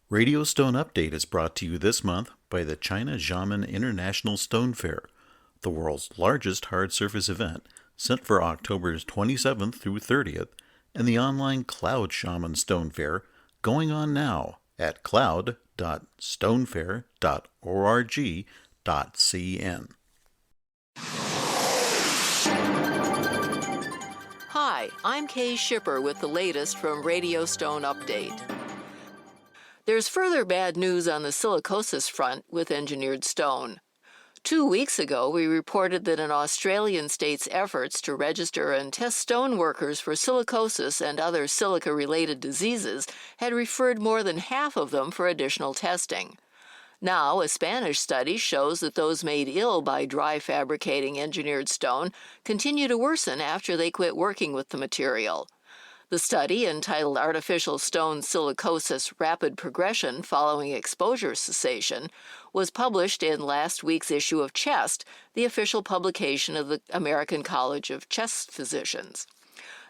Radio Stone Update is brought to you this month by the China Xiamen International Stone Fair, the world's largest hard surface event, set for October 27th through 30th, and the online Cloud Shaman Stone Fair, going on now at cloud.stonefair.org.cn. Hi, I'm Kay Shipper with the latest from Radio Stone Update. There's further bad news on the silicosis front with engineered stone. 2 weeks ago, we reported that an Australian state's efforts to register and test stone workers for silicosis and other silica-related diseases had referred more than half of them for additional testing. Now, a Spanish study shows that those made ill by dry fabricating engineered stone continue to worsen after they quit working with the material. The study, entitled Artificial Stone Silicosis Rapid Progression Following Exposure Cessation, was published in last week's issue of Chest, the official publication of the American College of Chest Physicians.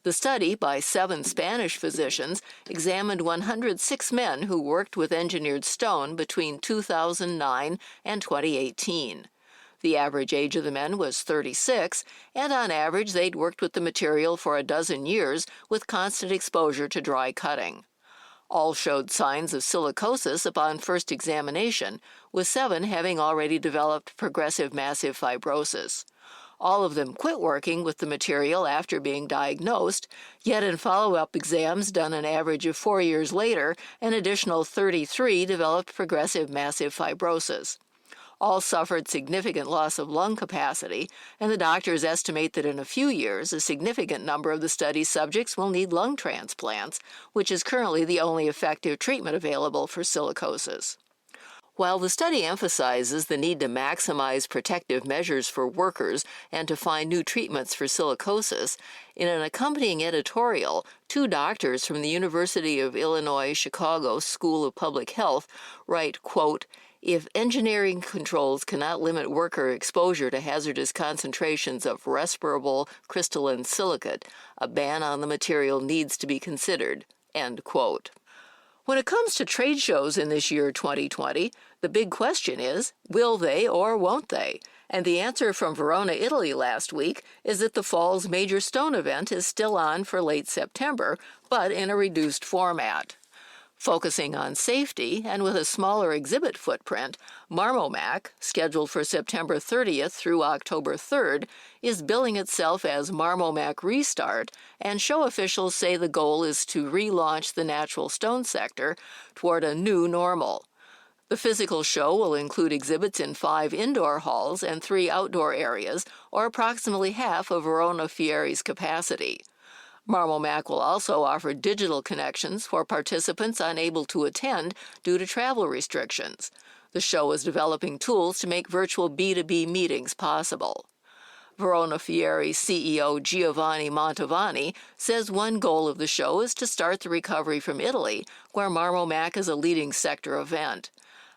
The study, by 7 Spanish physicians, examined 106 men who worked with engineered stone between 2009 and 2018. The average age of the men was 36, and on average they'd worked with the material for a dozen years with constant exposure to dry cutting. All showed signs of silicosis upon first examination, with 7 having already developed progressive massive fibrosis. All of them quit working with the material after being diagnosed, yet in follow-up exams done an average of 4 years later, an additional 33 developed progressive massive fibrosis. All suffered significant loss of lung capacity, and the doctors estimate that in a few years a significant number of the study's subjects will need lung transplants, which is currently the only effective treatment available for silicosis. While the study emphasizes the need to maximize protective measures for workers and to find new treatments for silicosis, in an accompanying editorial, 2 doctors from the University of Illinois Chicago School of Public Health write, quote, "If engineering controls cannot limit worker exposure to hazardous concentrations of respirable crystalline silicate, a ban on the material needs to be considered." End quote. When it comes to trade shows in this year 2020, the big question is, will they or won't they? And the answer from Verona, Italy last week is that the fall's major stone event is still on for late September, but in a reduced format. Focusing on safety and with a smaller exhibit footprint, Marmomac, scheduled for September 30th through October 3rd, is billing itself as Marmomac Restart, and show officials say the goal is to relaunch the natural stone sector toward a new normal. The physical show will include exhibits in 5 indoor halls and 3 outdoor areas, or approximately half of Verona Fieri's capacity. Marmomac will also offer digital connections for participants unable to attend due to travel restrictions. The show is developing tools to make virtual B2B meetings possible. Verona Fieri CEO Giovanni Mantovani says one goal of the show is to start the recovery from Italy, where Marmomac is a leading sector event.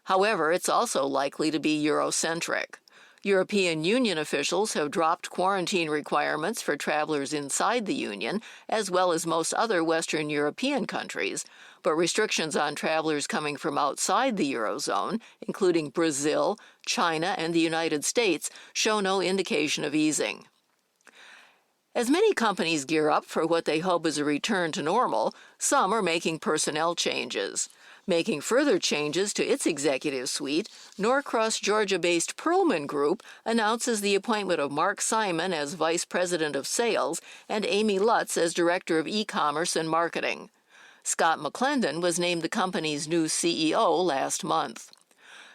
However, it's also likely to be Eurocentric. European Union officials have dropped quarantine requirements for travelers inside the Union, as well as most other Western European countries, but restrictions on travelers coming from outside the Eurozone, including Brazil, China, and the United States, show no indication of easing. As many companies gear up for what they hope is a return to normal, some are making personnel changes. Making further changes to its executive suite, Norcross, Georgia-based Perlman Group announces the appointment of Mark Simon as Vice President of Sales and Amy Lutz as Director of E-commerce and Marketing. Scott McClendon was named the company's new CEO last month.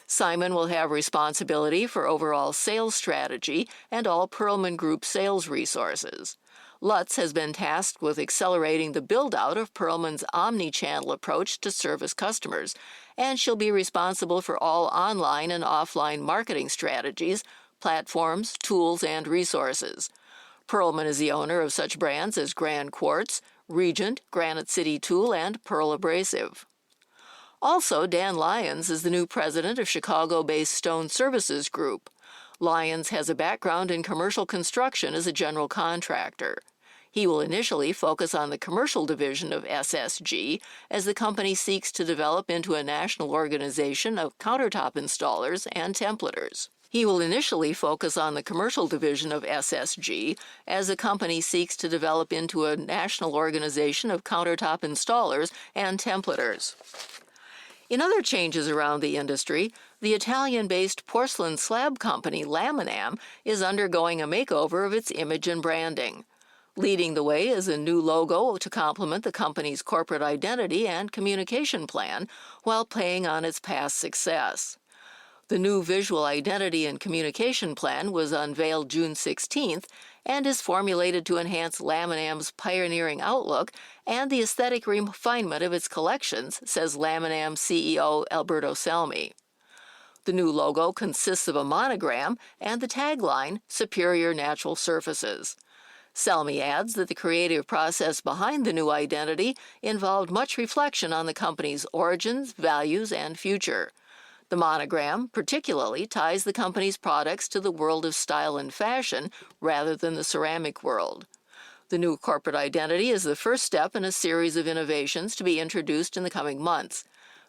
Simon will have responsibility for overall sales strategy and all Perlman Group sales resources. Lutz has been tasked with accelerating the build-out of Perlman's omni-channel approach to service customers, and she'll be responsible for all online and offline marketing strategies, platforms, tools, and resources. Perlman is the owner of such brands as Grand Quartz, Regent, Granite City Tool, and Pearl Abrasive. Also, Dan Lyons is the new president of Chicago-based Stone Services Group. Lyons has a background in commercial construction as a general contractor. He will initially focus on the commercial division of SSG as the company seeks to develop into a national organization of countertop installers and templators. He will initially focus on the commercial division of SSG as the company seeks to develop into a national organization of countertop installers and templators. In other changes around the industry, the Italian-based porcelain slab company Laminam is undergoing a makeover of its image and branding. Leading the way is a new logo to complement the company's corporate identity and communication plan while playing on its past success. The new visual identity and communication plan was unveiled June 16th and is formulated to enhance Laminam's pioneering outlook and the aesthetic refinement of its collections, says Laminam CEO Alberto Selmi. The new logo consists of a monogram and the tagline, Superior Natural Surfaces. Selmi adds that the creative process behind the new identity involved much reflection on the company's origins, values, and future. The monogram particularly ties the company's products to the world of style and fashion rather than the ceramic world. The new corporate identity is the first step in a series of innovations to be introduced in the coming months.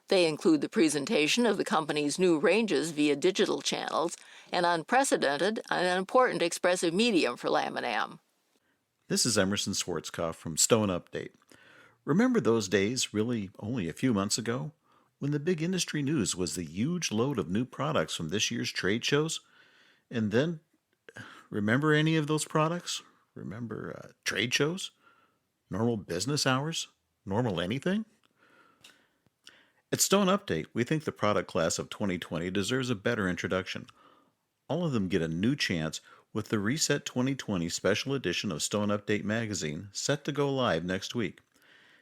They include the presentation of the company's new ranges via digital channels, an unprecedented and important expressive medium for Laminam. This is Emerson Schwarzkopf from Stone Update. Remember those days, really only a few months ago, when the big industry news was the huge load of new products from this year's trade shows? And then, remember any of those products? Remember trade shows? Normal business hours? Normal anything? At Stone Update, we think the product class of 2020 deserves a better introduction. All of them get a new chance with the Reset 2020 special edition of Stone Update magazine set to go live next week.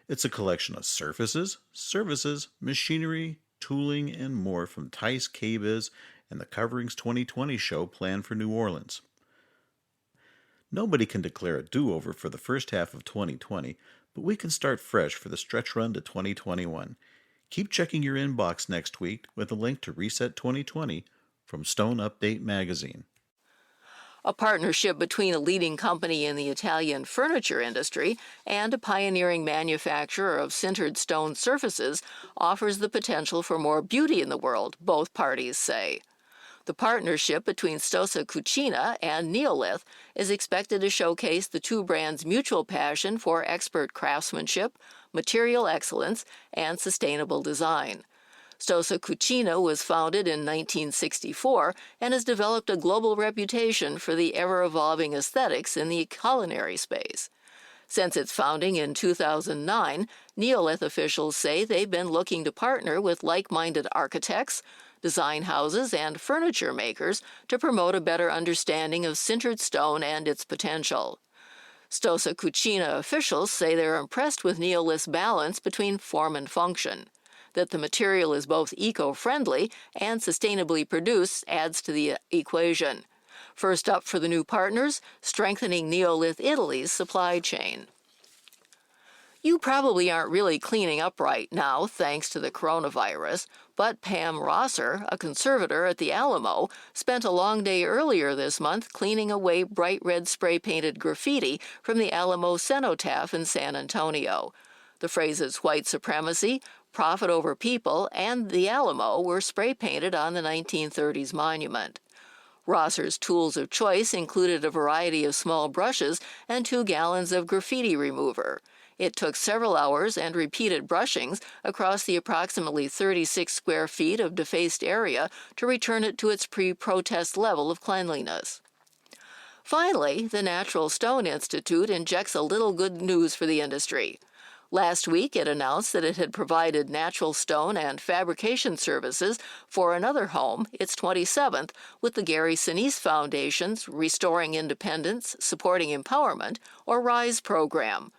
It's a collection of surfaces, services, machinery, tooling, and more from Tice, K-Biz, and the Coverings 2020 show planned for New Orleans. Nobody can declare a do-over for the first half of 2020, but we can start fresh for the stretch run to 2021. Keep checking your inbox next week with a link to Reset 2020 from Stone Update magazine. A partnership between a leading company in the Italian furniture industry and a pioneering manufacturer of sintered stone surfaces offers the potential for more beauty in the world, both parties say. The partnership between Stone Cucina and Neolith is expected to showcase the two brands' mutual passion for expert craftsmanship, material excellence, and sustainable design. Stone Cucina was founded in 1964 and has developed a global reputation for the ever-evolving aesthetics in the culinary space. Since its founding in 2009, Neolith officials say they've been looking to partner with like-minded architects, design houses, and furniture makers to promote a better understanding of sintered stone and its potential. Stone Cucina officials say they're impressed with Neolith's balance between form and function. That the material is both eco-friendly and sustainably produced adds to the equation. First up for the new partners, strengthening Neolith Italy's supply chain. You probably aren't really cleaning up right now thanks to the coronavirus, but Pam Rosser, a conservator at the Alamo, spent a long day earlier this month cleaning away bright red spray-painted graffiti from the Alamo cenotaph in San Antonio. The phrases white supremacy, profit over people, and the Alamo were spray-painted on the 1930s monument. Rosser's tools of choice included a variety of small brushes and 2 gallons of graffiti remover. It took several hours and repeated brushings across the approximately 36 square feet of defaced area to return it to its pre-protest level of cleanliness. Finally, the Natural Stone Institute injects a little good news for the industry. Last week, it announced that it had provided natural stone and fabrication services for another home, its 27th, with the Gary Sinise Foundation's Restoring Independence, Supporting Empowerment, or RISE program.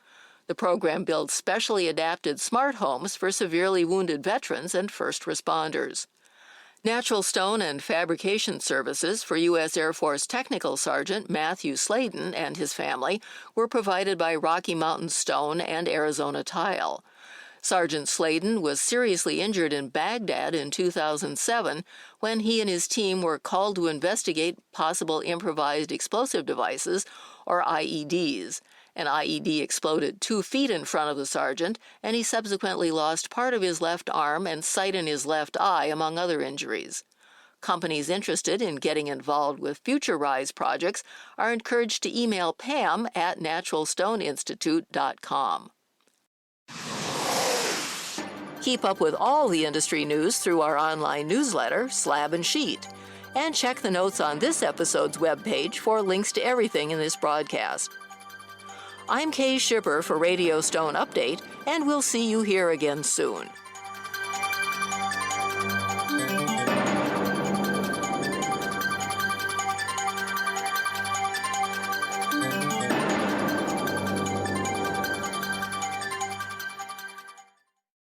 The program builds specially adapted smart homes for severely wounded veterans and first responders. Natural stone and fabrication services for U.S. Air Force Technical Sergeant Matthew Sladen and his family were provided by Rocky Mountain Stone and Arizona Tile. Sergeant Sladen was seriously injured in Baghdad in 2007 when he and his team were called to investigate possible improvised explosive devices, or IEDs, An IED exploded 2 feet in front of the sergeant, and he subsequently lost part of his left arm and sight in his left eye, among other injuries. Companies interested in getting involved with future RISE projects are encouraged to email Pam at naturalstoneinstitute.com. Keep up with all the industry news through our online newsletter, Slab and Sheet. And check the notes on this episode's webpage for links to everything in this broadcast. I'm Kay Shipper for Radio Stone Update, and we'll see you here again soon.